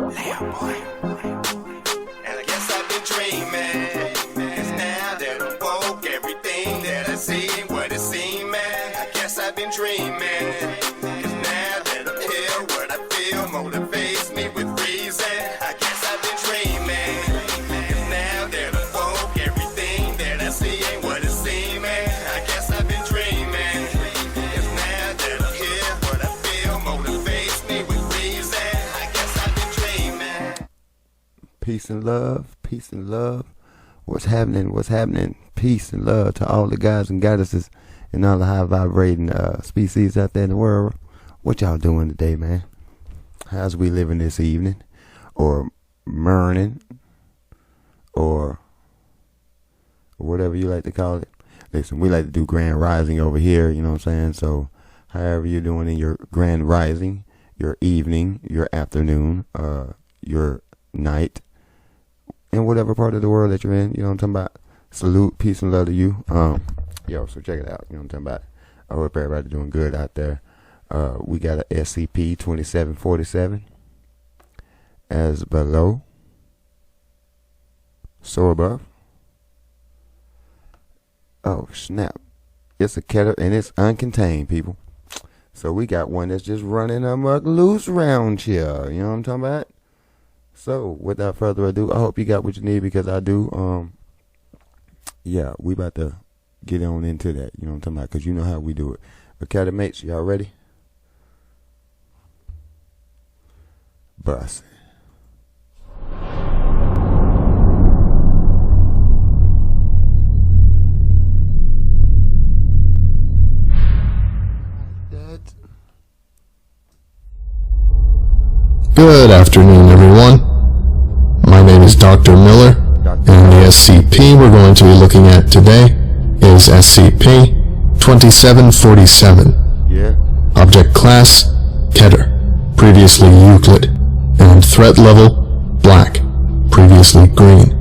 And I guess I've been dreaming, 'cause now that I'm woke, everything that I see ain't what it seems, man. I guess I've been dreaming, 'cause now that I'm here, what I feel motivates me with reason. I guess I've been dreaming, 'cause now that I'm woke, everything that I see ain't what it seems, man. I guess I've been dreaming, 'cause now that I'm here, what I feel motivates me with reason. I guess I've been dreaming. Peace and love, peace and love. What's happening? What's happening? Peace and love to all the guys and goddesses and all the high vibrating species out there in the world. What y'all doing today, man? How's we living this evening? Or morning? Or whatever you like to call it. Listen, we like to do grand rising over here, you know what I'm saying? So however you're doing in your grand rising, your evening, your afternoon, your night, in whatever part of the world that you're in, you know what I'm talking about. Salute, peace and love to you. So check it out, you know what I'm talking about. I hope everybody's doing good out there. We got a SCP-2747 as below, so above. Oh snap, it's a keter and it's uncontained, people. So we got one that's just running amok loose round here, you know what I'm talking about. So, without further ado, I hope you got what you need, because I do. Yeah, we about to get on into that, you know what I'm talking about, because you know how we do it. Okay, mates, y'all ready? Bustin'. Good afternoon, everyone. My name is Dr. Miller, and the SCP we're going to be looking at today is SCP-2747. Yeah. Object Class, Keter, previously Euclid, and Threat Level, Black, previously Green.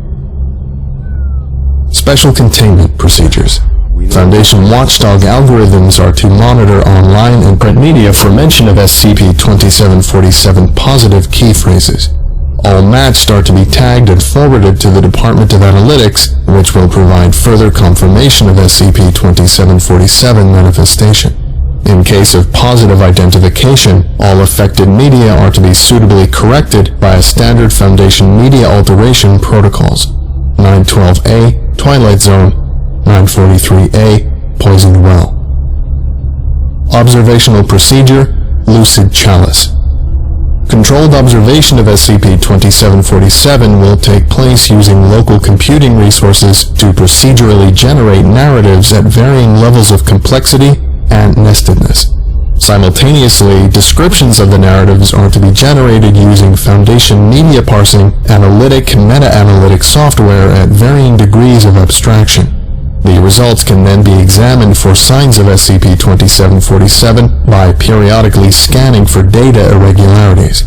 Special Containment Procedures. Foundation watchdog algorithms are to monitor online and print media for mention of SCP-2747 positive key phrases. All matched are to be tagged and forwarded to the Department of Analytics, which will provide further confirmation of SCP-2747 manifestation. In case of positive identification, all affected media are to be suitably corrected by a standard Foundation media alteration protocols. 912A, Twilight Zone, 943A, Poisoned Well. Observational Procedure, Lucid Chalice. Controlled observation of SCP-2747 will take place using local computing resources to procedurally generate narratives at varying levels of complexity and nestedness. Simultaneously, descriptions of the narratives are to be generated using Foundation media parsing, analytic, meta-analytic software at varying degrees of abstraction. The results can then be examined for signs of SCP-2747 by periodically scanning for data irregularities.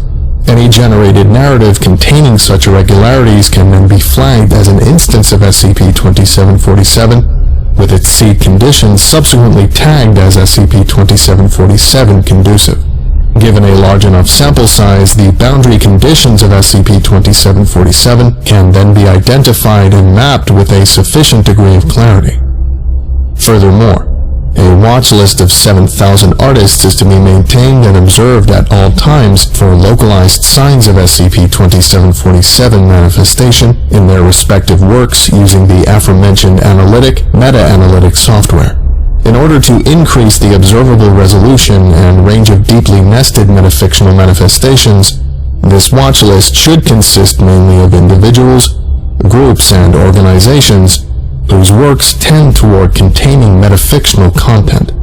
Any generated narrative containing such irregularities can then be flagged as an instance of SCP-2747, with its seed conditions subsequently tagged as SCP-2747 conducive. Given a large enough sample size, the boundary conditions of SCP-2747 can then be identified and mapped with a sufficient degree of clarity. Furthermore, a watch list of 7,000 artists is to be maintained and observed at all times for localized signs of SCP-2747 manifestation in their respective works using the aforementioned analytic, meta-analytic software. In order to increase the observable resolution and range of deeply nested metafictional manifestations, this watch list should consist mainly of individuals, groups, and organizations whose works tend toward containing metafictional content,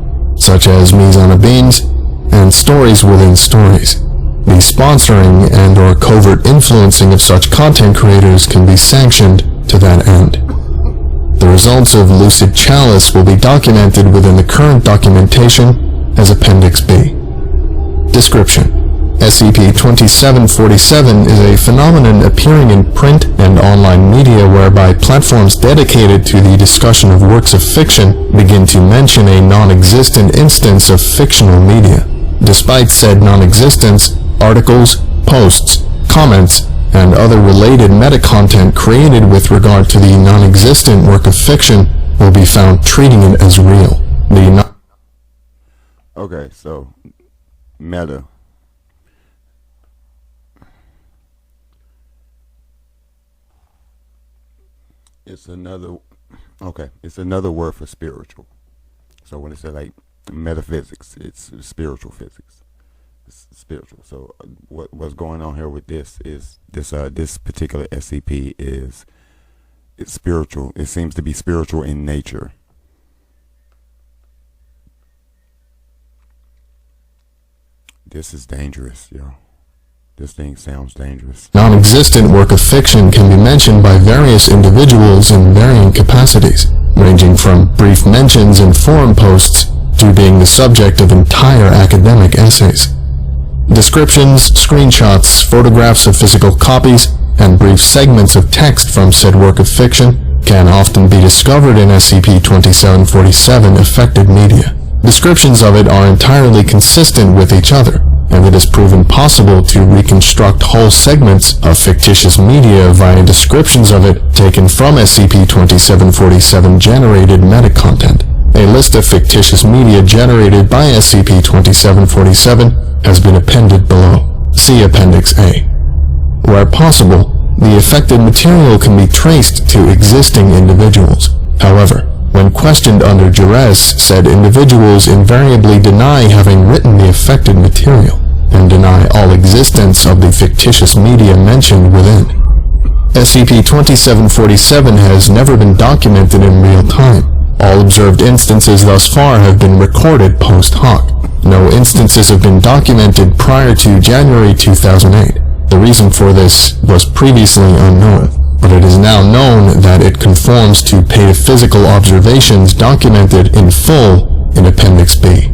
such as mise en abîmes and stories within stories. The sponsoring and/or covert influencing of such content creators can be sanctioned to that end. The results of Lucid Chalice will be documented within the current documentation as Appendix B. Description: SCP-2747 is a phenomenon appearing in print and online media whereby platforms dedicated to the discussion of works of fiction begin to mention a non-existent instance of fictional media. Despite said non-existence, articles, posts, comments, and other related meta-content created with regard to the non-existent work of fiction will be found treating it as real. Okay, so meta. It's another word for spiritual. So when it says like metaphysics, it's spiritual physics. It's spiritual. So what's going on here with this is this particular SCP it's spiritual. It seems to be spiritual in nature. This is dangerous, yo. This thing sounds dangerous. Non-existent work of fiction can be mentioned by various individuals in varying capacities, ranging from brief mentions in forum posts to being the subject of entire academic essays. Descriptions, screenshots, photographs of physical copies, and brief segments of text from said work of fiction can often be discovered in SCP-2747 affected media. Descriptions of it are entirely consistent with each other, and it is proven possible to reconstruct whole segments of fictitious media via descriptions of it taken from SCP-2747 generated meta-content. A list of fictitious media generated by SCP-2747 has been appended below. See Appendix A. Where possible, the affected material can be traced to existing individuals. However, when questioned under duress, said individuals invariably deny having written the affected material and deny all existence of the fictitious media mentioned within. SCP-2747 has never been documented in real time. All observed instances thus far have been recorded post hoc. No instances have been documented prior to January 2008. The reason for this was previously unknown, but it is now known that it conforms to pataphysical observations documented in full in Appendix B.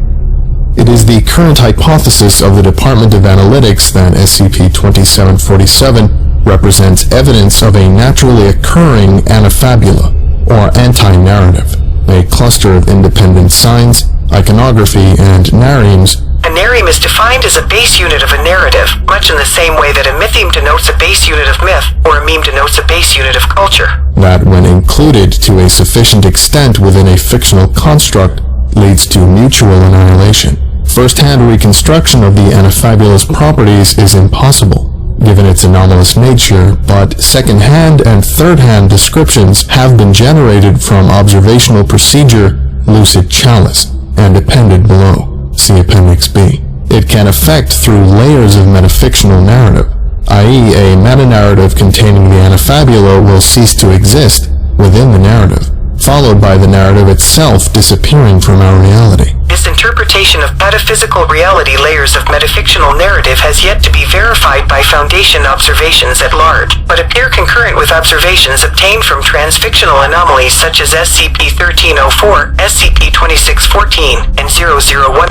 It is the current hypothesis of the Department of Analytics that SCP-2747 represents evidence of a naturally occurring anafabula, or anti-narrative, a cluster of independent signs, iconography, and naremes. A nareme is defined as a base unit of a narrative, much in the same way that a mytheme denotes a base unit of myth, or a meme denotes a base unit of culture. That, when included to a sufficient extent within a fictional construct, leads to mutual annihilation. First-hand reconstruction of the anafabula's properties is impossible, given its anomalous nature, but second-hand and third-hand descriptions have been generated from observational procedure Lucid Chalice, and appended below. See Appendix B. It can affect through layers of metafictional narrative, i.e. a meta-narrative containing the anafabula will cease to exist within the narrative, followed by the narrative itself disappearing from our reality. This interpretation of metaphysical reality layers of metafictional narrative has yet to be verified by Foundation observations at large, but appear concurrent with observations obtained from transfictional anomalies such as SCP-1304, SCP-2614, and 001.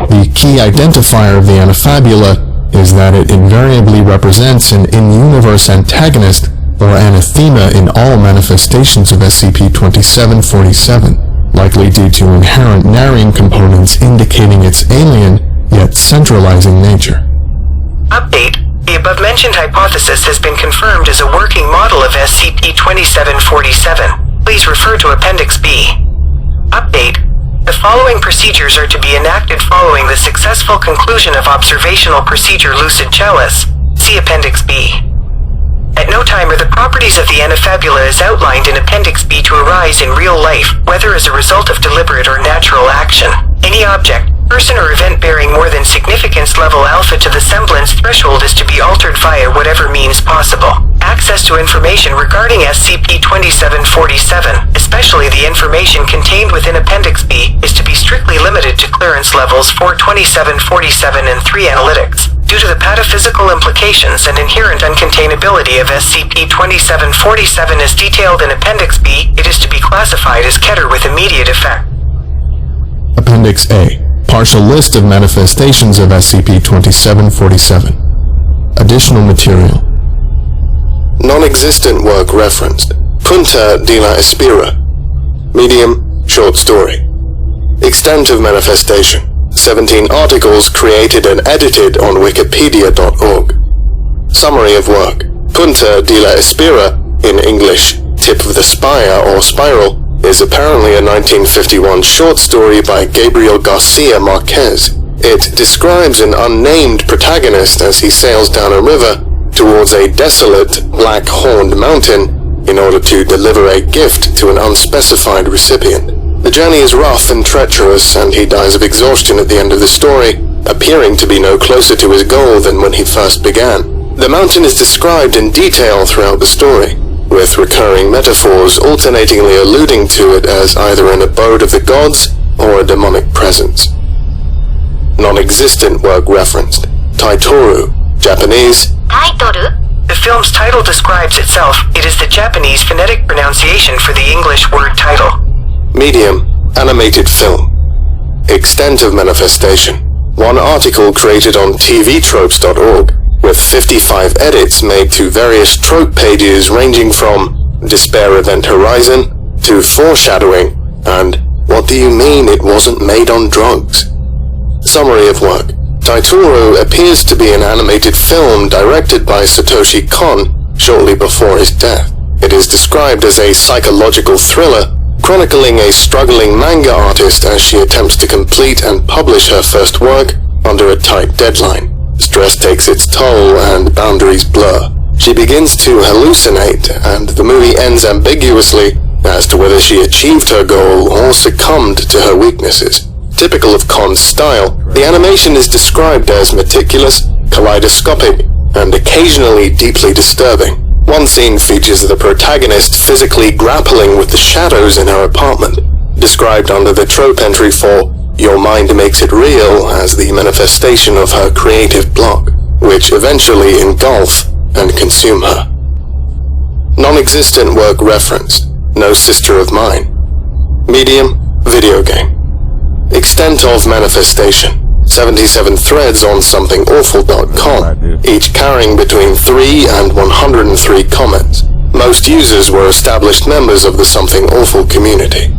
The key identifier of the anafabula is that it invariably represents an in-universe antagonist or anathema in all manifestations of SCP-2747, likely due to inherent narrowing components indicating its alien, yet centralizing nature. Update. The above-mentioned hypothesis has been confirmed as a working model of SCP-2747. Please refer to Appendix B. Update. The following procedures are to be enacted following the successful conclusion of observational procedure Lucid Chalice. See Appendix B. At no time are the properties of the anafabula as outlined in Appendix B to arise in real life, whether as a result of deliberate or natural action. Any object, person or event bearing more than significance level alpha to the semblance threshold is to be altered via whatever means possible. Access to information regarding SCP-2747, especially the information contained within Appendix B, is to be strictly limited to clearance levels 42747 and 3 analytics. Due to the pataphysical implications and inherent uncontainability of SCP-2747 as detailed in Appendix B, it is to be classified as Keter with immediate effect. Appendix A. Partial list of manifestations of SCP-2747. Additional material. Non-existent work referenced. Punta de la Espira. Medium, short story. Extent of manifestation. 17 articles created and edited on wikipedia.org. Summary of work. Punta de la Espira, in English, Tip of the Spire or Spiral, is apparently a 1951 short story by Gabriel Garcia Marquez. It describes an unnamed protagonist as he sails down a river towards a desolate, black-horned mountain in order to deliver a gift to an unspecified recipient. The journey is rough and treacherous, and he dies of exhaustion at the end of the story, appearing to be no closer to his goal than when he first began. The mountain is described in detail throughout the story, with recurring metaphors alternatingly alluding to it as either an abode of the gods or a demonic presence. Non-existent work referenced. Taitoru, Japanese. The film's title describes itself. It is the Japanese phonetic pronunciation for the English word title. Medium, animated film. Extent of manifestation. One article created on tvtropes.org, with 55 edits made to various trope pages ranging from Despair Event Horizon to Foreshadowing and What do you mean it wasn't made on drugs? Summary of work. Taitoru appears to be an animated film directed by Satoshi Kon shortly before his death. It is described as a psychological thriller chronicling a struggling manga artist as she attempts to complete and publish her first work under a tight deadline. Stress takes its toll and boundaries blur. She begins to hallucinate, and the movie ends ambiguously as to whether she achieved her goal or succumbed to her weaknesses. Typical of Kon's style, the animation is described as meticulous, kaleidoscopic, and occasionally deeply disturbing. One scene features the protagonist physically grappling with the shadows in her apartment, described under the trope entry for Your Mind Makes It Real as the manifestation of her creative block, which eventually engulf and consume her. Non-existent work referenced. No Sister of Mine. Medium, video game. Extent of manifestation. 77 threads on somethingawful.com, each carrying between 3 and 103 comments. Most users were established members of the Something Awful community.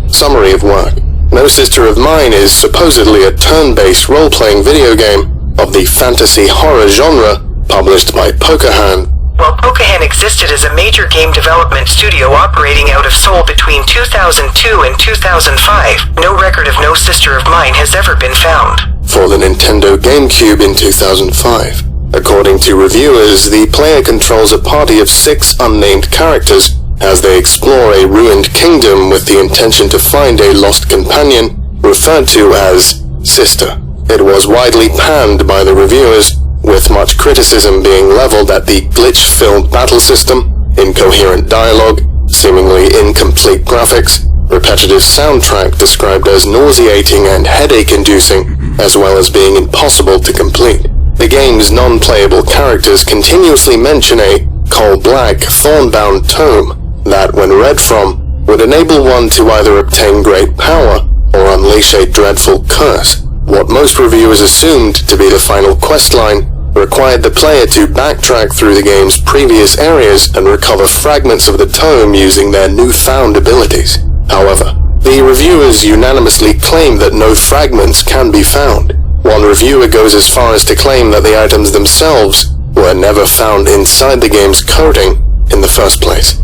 Summary of work. No Sister of Mine is supposedly a turn-based role-playing video game of the fantasy horror genre published by Pokahan. While Pokahan existed as a major game development studio operating out of Seoul between 2002 and 2005, no record of No Sister of Mine has ever been found. For the Nintendo GameCube in 2005. According to reviewers, the player controls a party of 6 unnamed characters as they explore a ruined kingdom with the intention to find a lost companion, referred to as Sister. It was widely panned by the reviewers, with much criticism being leveled at the glitch-filled battle system, incoherent dialogue, seemingly incomplete graphics, repetitive soundtrack described as nauseating and headache-inducing, as well as being impossible to complete. The game's non-playable characters continuously mention a coal-black, thorn-bound tome that, when read from, would enable one to either obtain great power or unleash a dreadful curse. What most reviewers assumed to be the final questline required the player to backtrack through the game's previous areas and recover fragments of the tome using their newfound abilities. However, the reviewers unanimously claim that no fragments can be found. One reviewer goes as far as to claim that the items themselves were never found inside the game's coding in the first place.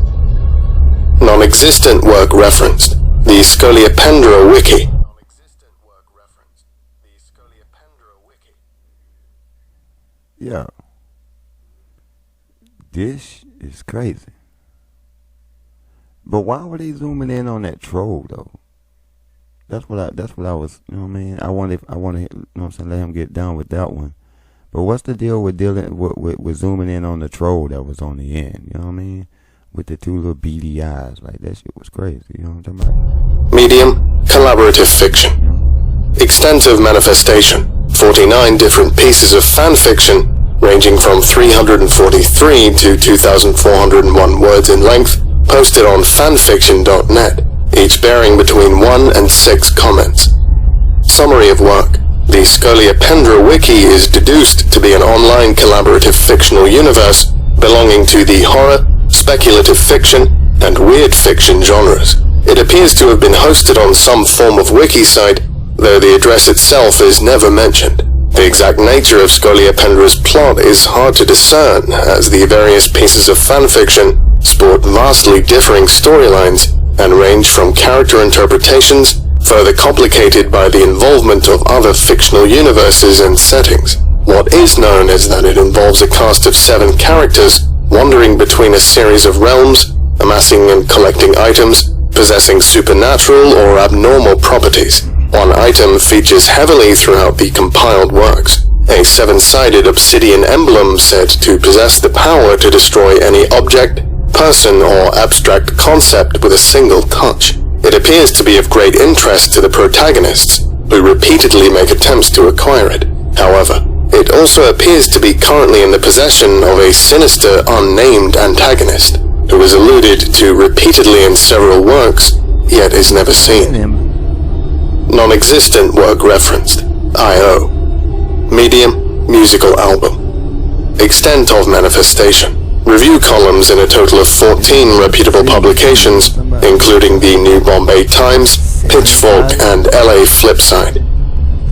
Non-existent work referenced. The Scoliapendra Wiki. Yeah. This is crazy. But why were they zooming in on that troll though? That's what I was, you know what I mean? I want to, you know what I'm saying, let him get down with that one. But what's the deal with with zooming in on the troll that was on the end, you know what I mean? With the 2 little beady eyes, like that shit was crazy, you know what I'm talking about? Medium, collaborative fiction. Extent of manifestation. 49 different pieces of fan fiction, ranging from 343 to 2,401 words in length, posted on fanfiction.net, each bearing between 1 and 6 comments. Summary of work. The Scoliapendra Wiki is deduced to be an online collaborative fictional universe belonging to the horror, speculative fiction, and weird fiction genres. It appears to have been hosted on some form of wiki site, though the address itself is never mentioned. The exact nature of Scoliopendra's plot is hard to discern, as the various pieces of fanfiction sport vastly differing storylines and range from character interpretations, further complicated by the involvement of other fictional universes and settings. What is known is that it involves a cast of 7 characters wandering between a series of realms, amassing and collecting items, possessing supernatural or abnormal properties. One item features heavily throughout the compiled works, a 7-sided obsidian emblem said to possess the power to destroy any object, person, or abstract concept with a single touch. It appears to be of great interest to the protagonists, who repeatedly make attempts to acquire it. However, it also appears to be currently in the possession of a sinister, unnamed antagonist, who is alluded to repeatedly in several works, yet is never seen. Non-existent work referenced. I.O. Medium, musical album. Extent of manifestation. Review columns in a total of 14 reputable publications, including the New Bombay Times, Pitchfork, and LA Flipside.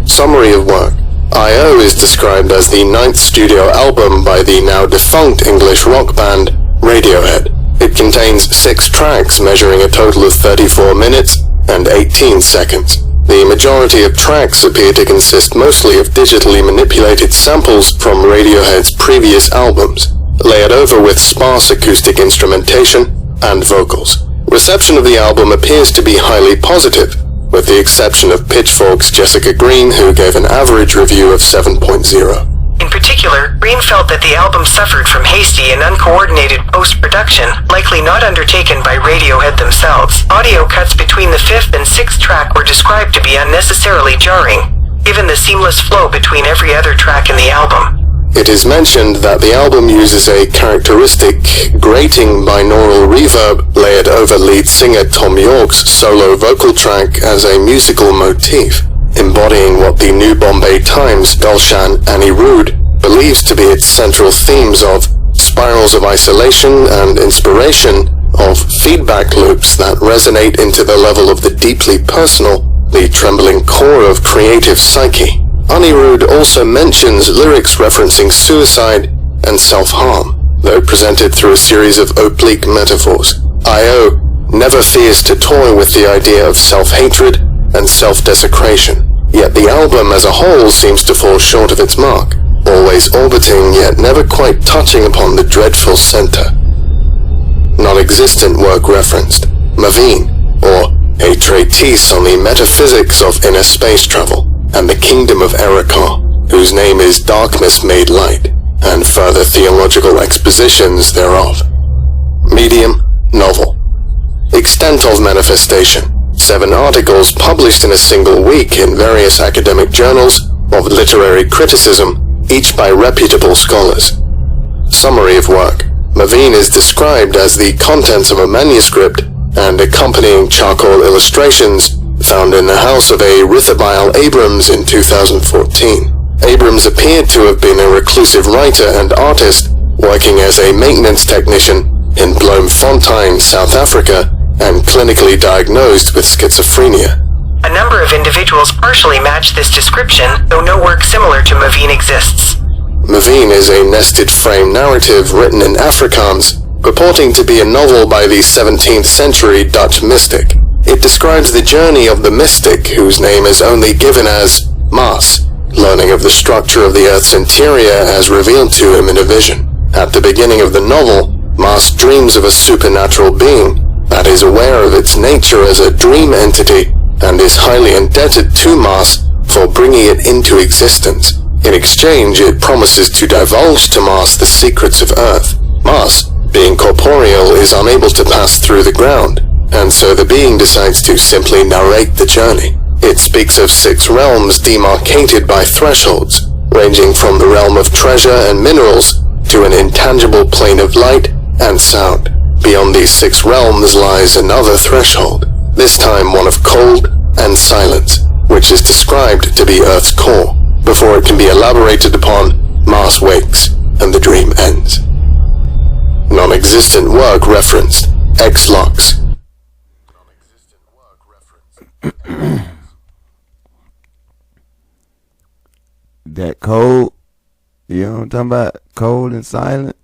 Summary of work. I.O. is described as the 9th studio album by the now defunct English rock band Radiohead. It contains 6 tracks measuring a total of 34 minutes and 18 seconds. The majority of tracks appear to consist mostly of digitally manipulated samples from Radiohead's previous albums, layered over with sparse acoustic instrumentation and vocals. Reception of the album appears to be highly positive, with the exception of Pitchfork's Jessica Green, who gave an average review of 7.0. In particular, Green felt that the album suffered from hasty and uncoordinated post-production, likely not undertaken by Radiohead themselves. Audio cuts between the 5th and 6th track were described to be unnecessarily jarring, given the seamless flow between every other track in the album. It is mentioned that the album uses a characteristic, grating binaural reverb layered over lead singer Tom York's solo vocal track as a musical motif, embodying what the New Bombay Times' Gulshan Anirudh believes to be its central themes of spirals of isolation and inspiration, of feedback loops that resonate into the level of the deeply personal, the trembling core of creative psyche. Anirudh also mentions lyrics referencing suicide and self-harm, though presented through a series of oblique metaphors. I.O. never fears to toy with the idea of self-hatred and self-desecration, yet the album as a whole seems to fall short of its mark, always orbiting yet never quite touching upon the dreadful center. Non-existent work referenced. Maveen, or a treatise on the metaphysics of inner space travel, and the kingdom of Erekar, whose name is Darkness Made Light, and further theological expositions thereof. Medium, novel. Extent of manifestation. 7 articles published in a single week in various academic journals of literary criticism, each by reputable scholars. Summary of work. Maveen is described as the contents of a manuscript and accompanying charcoal illustrations found in the house of a Rithabile Abrams in 2014. Abrams appeared to have been a reclusive writer and artist working as a maintenance technician in Bloemfontein, South Africa, and clinically diagnosed with schizophrenia. A number of individuals partially match this description, though no work similar to Maveen exists. Maveen is a nested frame narrative written in Afrikaans, purporting to be a novel by the 17th century Dutch mystic. It describes the journey of the mystic, whose name is only given as Maas, learning of the structure of the Earth's interior as revealed to him in a vision. At the beginning of the novel, Maas dreams of a supernatural being that is aware of its nature as a dream entity and is highly indebted to Maas for bringing it into existence. In exchange, it promises to divulge to Maas the secrets of Earth. Maas, being corporeal, is unable to pass through the ground, and so the being decides to simply narrate the journey. It speaks of 6 realms demarcated by thresholds, ranging from the realm of treasure and minerals to an intangible plane of light and sound. Beyond these 6 realms lies another threshold, this time one of cold and silence, which is described to be Earth's core. Before it can be elaborated upon, Maas wakes, and the dream ends. Non-existent work referenced. X-Lux. that cold, you know what I'm talking about? Cold and silent.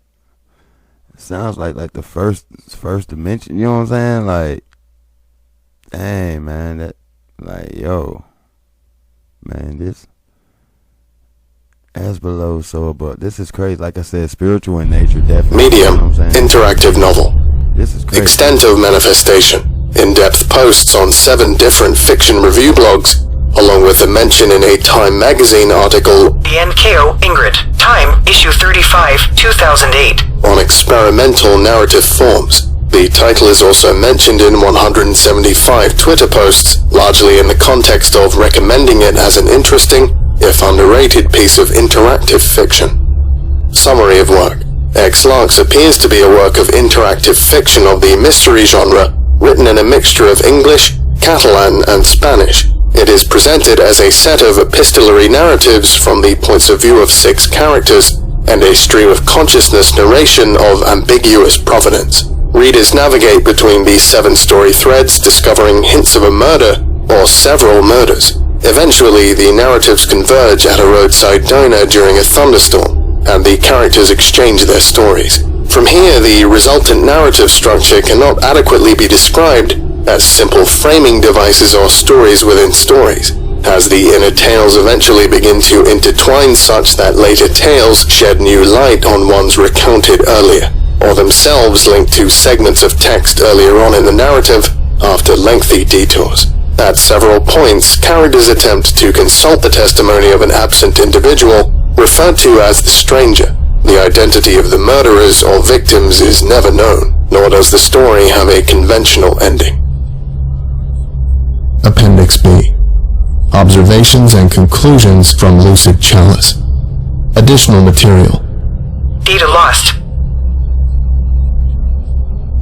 It sounds like the first dimension, you know what I'm saying? Like, dang, man, that, like, yo, man, this, as below, so above. This is crazy. Like I said, spiritual in nature, definitely. Medium, you know what I'm saying? interactive novel. This is crazy. Extent of manifestation. In-depth posts on 7 different fiction review blogs, along with a mention in a Time magazine article The NKO Ingrid. Time, issue 35, 2008. on experimental narrative forms. The title is also mentioned in 175 Twitter posts, largely in the context of recommending it as an interesting, if underrated, piece of interactive fiction. Summary of work. X-Larks appears to be a work of interactive fiction of the mystery genre, written in a mixture of English, Catalan, and Spanish. It is presented as a set of epistolary narratives from the points of view of 6 characters, and a stream of consciousness narration of ambiguous provenance. Readers navigate between these 7 story threads, discovering hints of a murder, or several murders. Eventually, the narratives converge at a roadside diner during a thunderstorm, and the characters exchange their stories. From here, the resultant narrative structure cannot adequately be described as simple framing devices or stories within stories, as the inner tales eventually begin to intertwine such that later tales shed new light on ones recounted earlier, or themselves link to segments of text earlier on in the narrative after lengthy detours. At several points, characters attempt to consult the testimony of an absent individual, referred to as the stranger. The identity of the murderers or victims is never known, nor does the story have a conventional ending. Appendix B. Observations and conclusions from Lucid Chalice. Additional material. Data lost.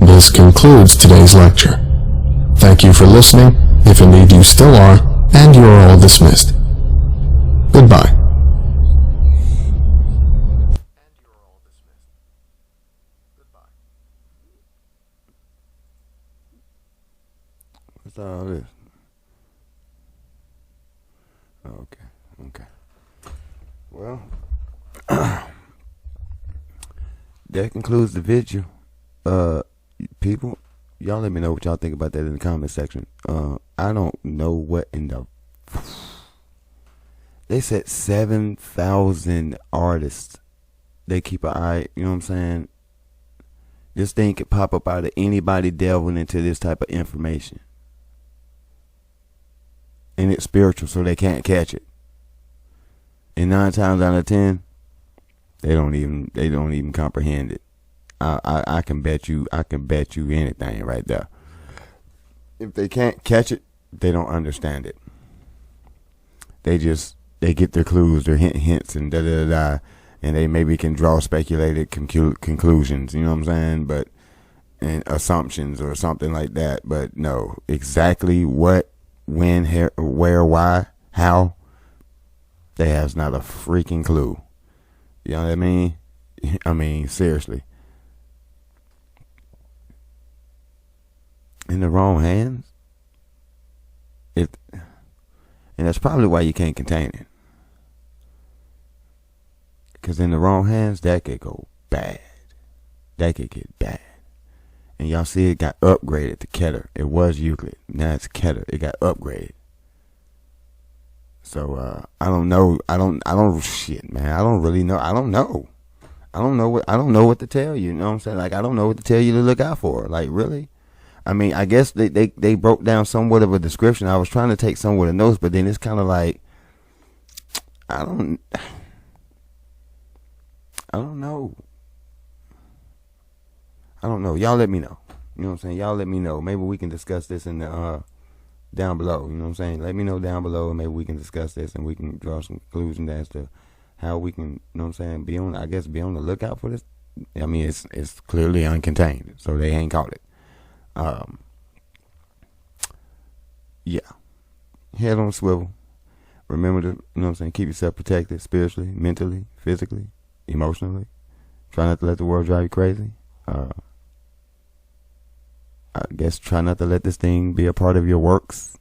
This concludes today's lecture. Thank you for listening, if indeed you still are, and you are all dismissed. Goodbye. What's all this? Okay. Well, that concludes the video. People, y'all let me know what y'all think about that in the comment section. I don't know what in the... They said 7,000 artists. They keep an eye, you know what I'm saying? This thing could pop up out of anybody delving into this type of information. And it's spiritual, so they can't catch it. And 9 times out of 10, they don't even comprehend it. I can bet you anything right there. If they can't catch it, they don't understand it. They get their clues, their hints, and and they maybe can draw speculated conclusions. You know what I'm saying? And assumptions or something like that. But no, exactly what, when, where, why, how, they has not a freaking clue. You know what I mean? I mean, seriously. In the wrong hands, and that's probably why you can't contain it. Because in the wrong hands, that could go bad. That could get bad. And y'all see it got upgraded to Keter. It was Euclid. Now it's Keter. It got upgraded. So I don't know. Shit, man. I don't really know. I don't know. I don't know what to tell you. You know what I'm saying? Like, I don't know what to tell you to look out for. Like, really? I mean, I guess they broke down somewhat of a description. I was trying to take somewhat of notes, but then it's kind of like, I don't know. Y'all let me know. You know what I'm saying? Y'all let me know. Maybe we can discuss this in the down below. You know what I'm saying? Let me know down below, and maybe we can discuss this, and we can draw some conclusions as to how we can, you know what I'm saying, be on the lookout for this. I mean, it's clearly uncontained, so they ain't caught it. Yeah. Head on a swivel. Remember to, you know what I'm saying, keep yourself protected spiritually, mentally, physically, emotionally. Try not to let the world drive you crazy. I guess try not to let this thing be a part of your works.